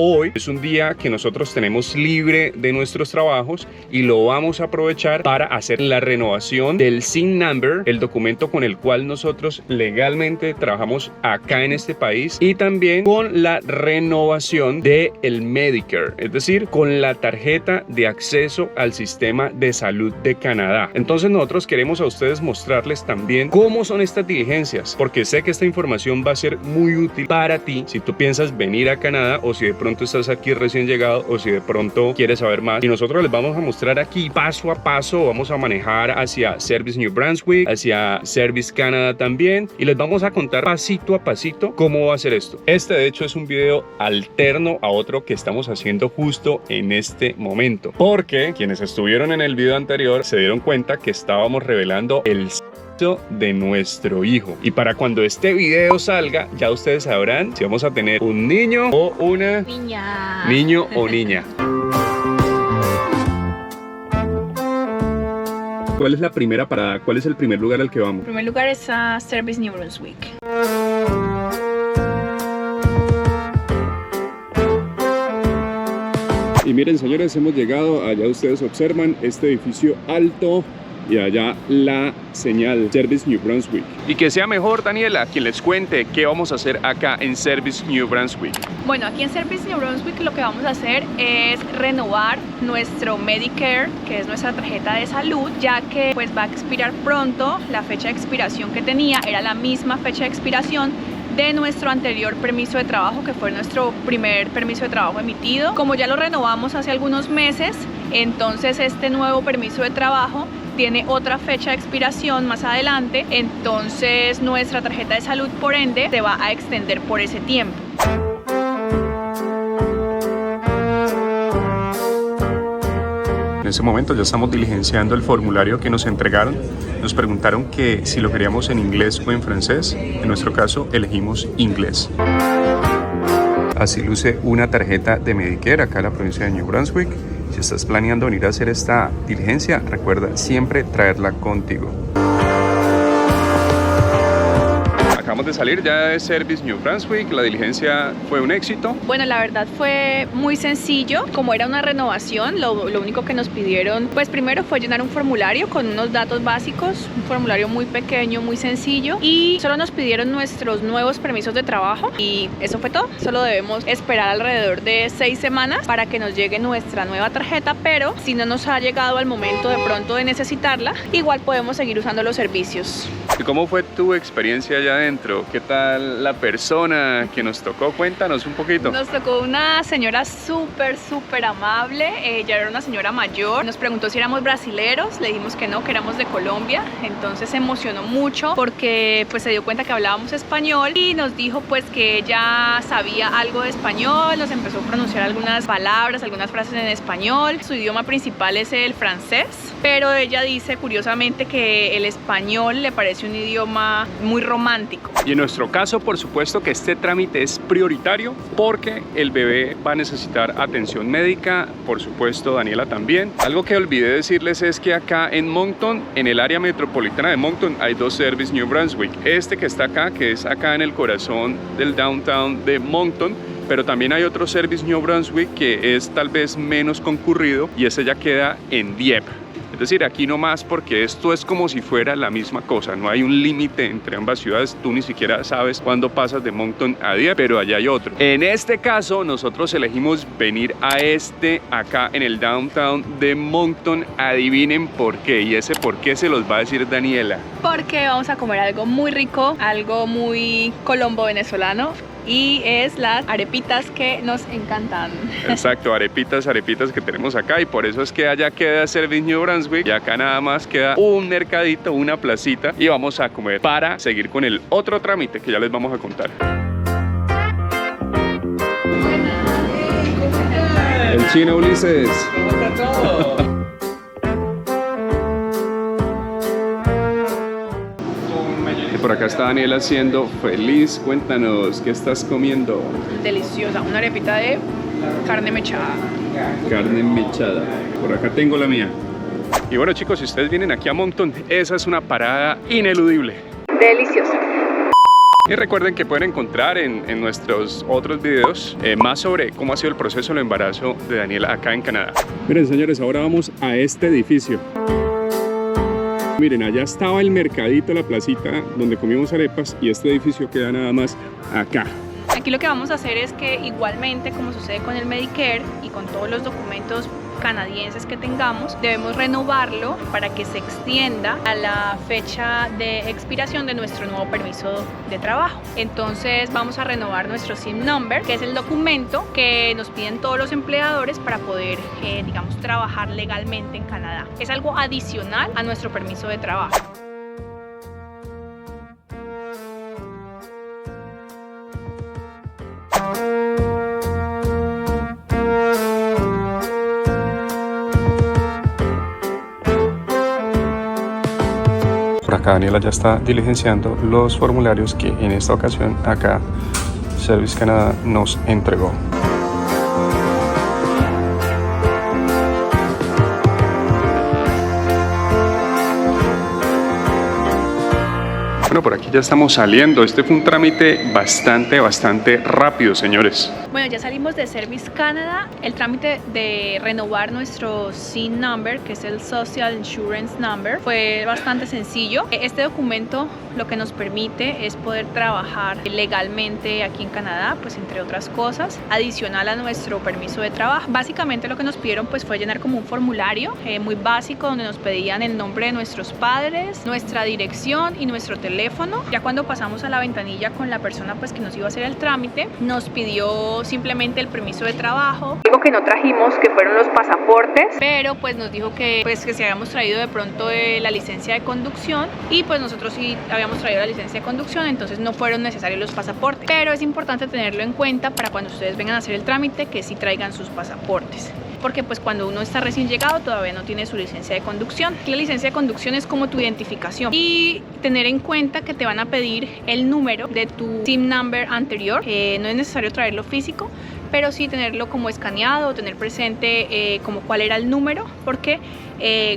hoy es un día que nosotros tenemos libre de nuestros trabajos y lo vamos a aprovechar para hacer la renovación del SIN number, el documento con el cual nosotros legalmente trabajamos acá en este país, y también con la renovación del Medicare, es decir, con la tarjeta de acceso al sistema de salud de Canadá. Entonces nosotros queremos a ustedes mostrarles también cómo son estas diligencias, porque sé que esta información va a ser muy útil para ti si tú piensas venir a Canadá, o si de pronto estás aquí recién llegado, o si de pronto quieres saber más. Y nosotros les vamos a mostrar aquí paso a paso, vamos a manejar hacia Service New Brunswick, hacia Service Canada también, y les vamos a contar pasito a pasito cómo va a ser esto. Este de hecho es un video alterno a otro que estamos haciendo justo en este momento, porque quienes estuvieron en el video anterior se dieron cuenta que estábamos revelando el de nuestro hijo, y para cuando este video salga ya ustedes sabrán si vamos a tener un niño o una niña. Niño o niña. ¿Cuál es la primera parada? ¿Cuál es el primer lugar al que vamos? En primer lugar es a Service New Brunswick. Y miren, señores, hemos llegado. Allá ustedes observan este edificio alto y allá la señal Service New Brunswick. Y que sea mejor Daniela quien les cuente qué vamos a hacer acá en Service New Brunswick. Bueno, aquí en Service New Brunswick lo que vamos a hacer es renovar nuestro Medicare, que es nuestra tarjeta de salud, ya que pues va a expirar pronto. La fecha de expiración que tenía era la misma fecha de expiración de nuestro anterior permiso de trabajo, que fue nuestro primer permiso de trabajo emitido. Como ya lo renovamos hace algunos meses, entonces este nuevo permiso de trabajo tiene otra fecha de expiración más adelante, entonces nuestra tarjeta de salud por ende se va a extender por ese tiempo. En ese momento ya estamos diligenciando el formulario que nos entregaron. Nos preguntaron que si lo queríamos en inglés o en francés. En nuestro caso elegimos inglés. Así luce una tarjeta de Medicare acá en la provincia de New Brunswick. Si estás planeando venir a hacer esta diligencia, recuerda siempre traerla contigo. Acabamos de salir ya de Service New Brunswick. La diligencia fue un éxito. Bueno, la verdad fue muy sencillo. Como era una renovación, lo único que nos pidieron, pues primero fue llenar un formulario con unos datos básicos, un formulario muy pequeño, muy sencillo, y solo nos pidieron nuestros nuevos permisos de trabajo y eso fue todo. Solo debemos esperar alrededor de 6 semanas para que nos llegue nuestra nueva tarjeta, pero si no nos ha llegado al momento de pronto de necesitarla, igual podemos seguir usando los servicios. ¿Y cómo fue tu experiencia allá adentro? ¿Qué tal la persona que nos tocó? Cuéntanos un poquito. Nos tocó una señora súper amable. Ella era una señora mayor. Nos preguntó si éramos brasileros. Le dijimos que no, que éramos de Colombia. Entonces se emocionó mucho porque pues se dio cuenta que hablábamos español y nos dijo pues que ella sabía algo de español. Nos empezó a pronunciar algunas palabras, algunas frases en español. Su idioma principal es el francés, pero ella dice curiosamente que el español le parece un idioma muy romántico. Y en nuestro caso, por supuesto que este trámite es prioritario porque el bebé va a necesitar atención médica, por supuesto Daniela también. Algo que olvidé decirles es que acá en Moncton, en el área metropolitana de Moncton, hay dos Service New Brunswick. Este que está acá, que es acá en el corazón del downtown de Moncton, pero también hay otro Service New Brunswick que es tal vez menos concurrido y ese ya queda en Dieppe. Es decir, aquí no más, porque esto es como si fuera la misma cosa, no hay un límite entre ambas ciudades, tú ni siquiera sabes cuándo pasas de Moncton a Dieppe, pero allá hay otro. En este caso, nosotros elegimos venir a este acá en el downtown de Moncton. Adivinen por qué, y ese por qué se los va a decir Daniela. Porque vamos a comer algo muy rico, algo muy colombo venezolano, y es las arepitas que nos encantan. Exacto, arepitas que tenemos acá, y por eso es que allá queda Service New Brunswick y acá nada más queda un mercadito, una placita, y vamos a comer para seguir con el otro trámite que ya les vamos a contar. El chino Ulises. ¿Cómo está todo? Por acá está Daniela haciendo feliz. Cuéntanos, ¿qué estás comiendo? Deliciosa, una arepita de carne mechada. Carne mechada. Por acá tengo la mía. Y bueno, chicos, si ustedes vienen aquí a Moncton, esa es una parada ineludible. Deliciosa. Y recuerden que pueden encontrar en nuestros otros videos más sobre cómo ha sido el proceso del embarazo de Daniela acá en Canadá. Miren, señores, ahora vamos a este edificio. Miren, allá estaba el mercadito, la placita donde comimos arepas, y este edificio queda nada más acá. Aquí lo que vamos a hacer es que igualmente, como sucede con el Medicare y con todos los documentos canadienses que tengamos, debemos renovarlo para que se extienda a la fecha de expiración de nuestro nuevo permiso de trabajo. Entonces vamos a renovar nuestro SIN number, que es el documento que nos piden todos los empleadores para poder, digamos, trabajar legalmente en Canadá. Es algo adicional a nuestro permiso de trabajo. Por acá Daniela ya está diligenciando los formularios que en esta ocasión acá Service Canada nos entregó. Bueno, por aquí ya estamos saliendo. Este fue un trámite bastante rápido, señores. Bueno, ya salimos de Service Canada. El trámite de renovar nuestro SIN number, que es el Social Insurance Number, fue bastante sencillo. Este documento lo que nos permite es poder trabajar legalmente aquí en Canadá, pues entre otras cosas, adicional a nuestro permiso de trabajo. Básicamente lo que nos pidieron pues fue llenar como un formulario muy básico, donde nos pedían el nombre de nuestros padres, nuestra dirección y nuestro teléfono. Ya cuando pasamos a la ventanilla con la persona pues que nos iba a hacer el trámite, nos pidió simplemente el permiso de trabajo. Algo que no trajimos, que fueron los pasaportes, pero pues nos dijo que si habíamos traído de pronto la licencia de conducción, y pues nosotros sí habíamos traído la licencia de conducción, entonces no fueron necesarios los pasaportes. Pero es importante tenerlo en cuenta para cuando ustedes vengan a hacer el trámite, que sí traigan sus pasaportes, porque pues cuando uno está recién llegado todavía no tiene su licencia de conducción. La licencia de conducción es como tu identificación, y tener en cuenta que te van a pedir el número de tu SIN number anterior. No es necesario traerlo físico, pero sí tenerlo como escaneado, o tener presente como cuál era el número, porque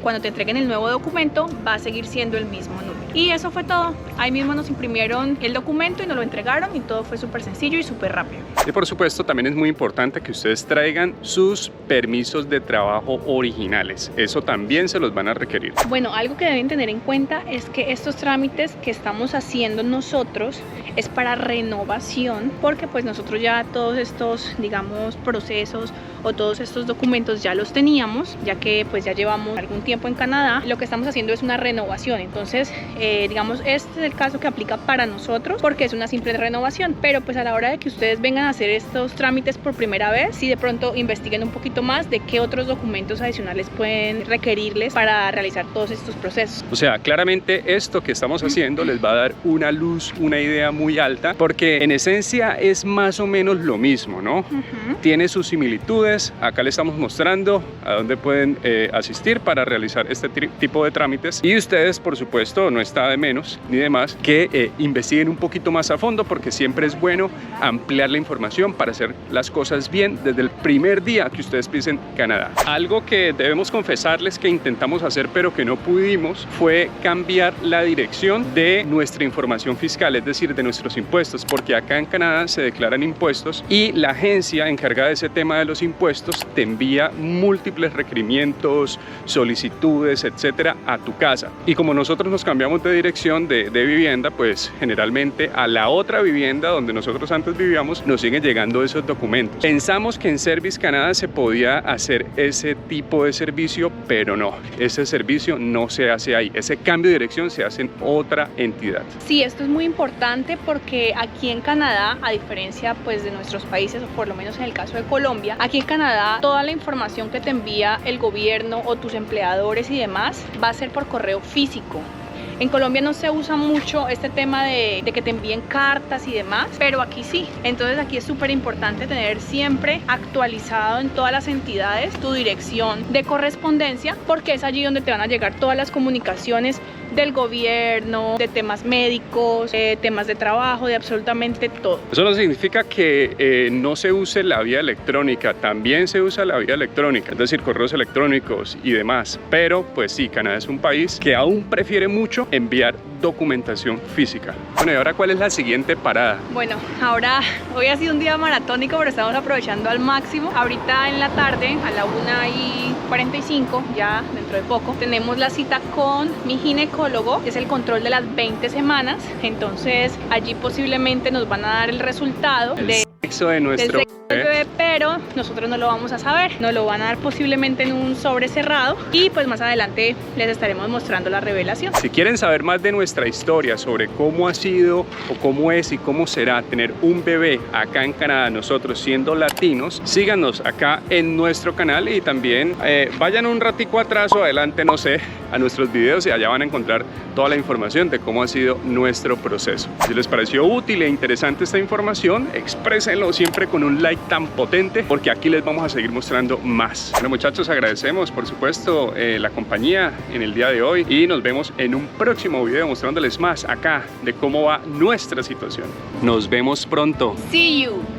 cuando te entreguen el nuevo documento va a seguir siendo el mismo número. Y eso fue todo. Ahí mismo nos imprimieron el documento y nos lo entregaron, y todo fue súper sencillo y súper rápido. Y por supuesto también es muy importante que ustedes traigan sus permisos de trabajo originales. Eso también se los van a requerir. Bueno, algo que deben tener en cuenta es que estos trámites que estamos haciendo nosotros es para renovación, porque pues nosotros ya todos estos, digamos, procesos o todos estos documentos ya los teníamos, ya que pues ya llevamos algún tiempo en Canadá. Lo que estamos haciendo es una renovación. Entonces digamos, este es el caso que aplica para nosotros, porque es una simple renovación. Pero pues a la hora de que ustedes vengan a hacer estos trámites por primera vez, sí de pronto investiguen un poquito más de qué otros documentos adicionales pueden requerirles para realizar todos estos procesos. O sea, claramente esto que estamos haciendo les va a dar una luz, una idea muy alta, porque en esencia es más o menos lo mismo, ¿no? Tiene sus similitudes. Acá les estamos mostrando a dónde pueden asistir para realizar este tipo de trámites, y ustedes, por supuesto, no está de menos ni de más que investiguen un poquito más a fondo, porque siempre es bueno ampliar la información para hacer las cosas bien desde el primer día que ustedes pisen Canadá. Algo que debemos confesarles que intentamos hacer pero que no pudimos fue cambiar la dirección de nuestra información fiscal, es decir, de nuestros impuestos, porque acá en Canadá se declaran impuestos y la agencia encargada de ese tema de los impuestos te envía múltiples requerimientos, solicitudes, etcétera, a tu casa. Y como nosotros nos cambiamos de dirección de vivienda, pues generalmente a la otra vivienda donde nosotros antes vivíamos nos siguen llegando esos documentos. Pensamos que en Service Canada se podía hacer ese tipo de servicio, pero no, ese servicio no se hace ahí. Ese cambio de dirección se hace en otra entidad. Sí, esto es muy importante, porque aquí en Canadá, a diferencia pues de nuestros países, o por lo menos en el caso de Colombia, aquí en Canadá toda la información que te envía el gobierno o tus empleadores y demás va a ser por correo físico. En Colombia no se usa mucho este tema de que te envíen cartas y demás, pero aquí sí. Entonces aquí es súper importante tener siempre actualizado en todas las entidades tu dirección de correspondencia, porque es allí donde te van a llegar todas las comunicaciones del gobierno, de temas médicos, de temas de trabajo, de absolutamente todo. Eso no significa que no se use la vía electrónica, también se usa la vía electrónica, es decir, correos electrónicos y demás, pero pues sí, Canadá es un país que aún prefiere mucho enviar documentación física. Bueno, y ahora, ¿cuál es la siguiente parada? Bueno, ahora hoy ha sido un día maratónico, pero estamos aprovechando al máximo. Ahorita en la tarde, a la 1:45, ya dentro de poco, tenemos la cita con mi ginecólogo, que es el control de las 20 semanas. Entonces, allí posiblemente nos van a dar el resultado de Sexo de nuestro bebé, pero nosotros no lo vamos a saber. Nos lo van a dar posiblemente en un sobre cerrado y pues más adelante les estaremos mostrando la revelación. Si quieren saber más de nuestra historia sobre cómo ha sido o cómo es y cómo será tener un bebé acá en Canadá, nosotros siendo latinos, síganos acá en nuestro canal y también vayan un ratico atrás o adelante, no sé, a nuestros videos y allá van a encontrar toda la información de cómo ha sido nuestro proceso. Si les pareció útil e interesante esta información, exprésenlo siempre con un like tan potente, porque aquí les vamos a seguir mostrando más. Bueno, muchachos, agradecemos por supuesto la compañía en el día de hoy y nos vemos en un próximo video mostrándoles más acá de cómo va nuestra situación. Nos vemos pronto. See you.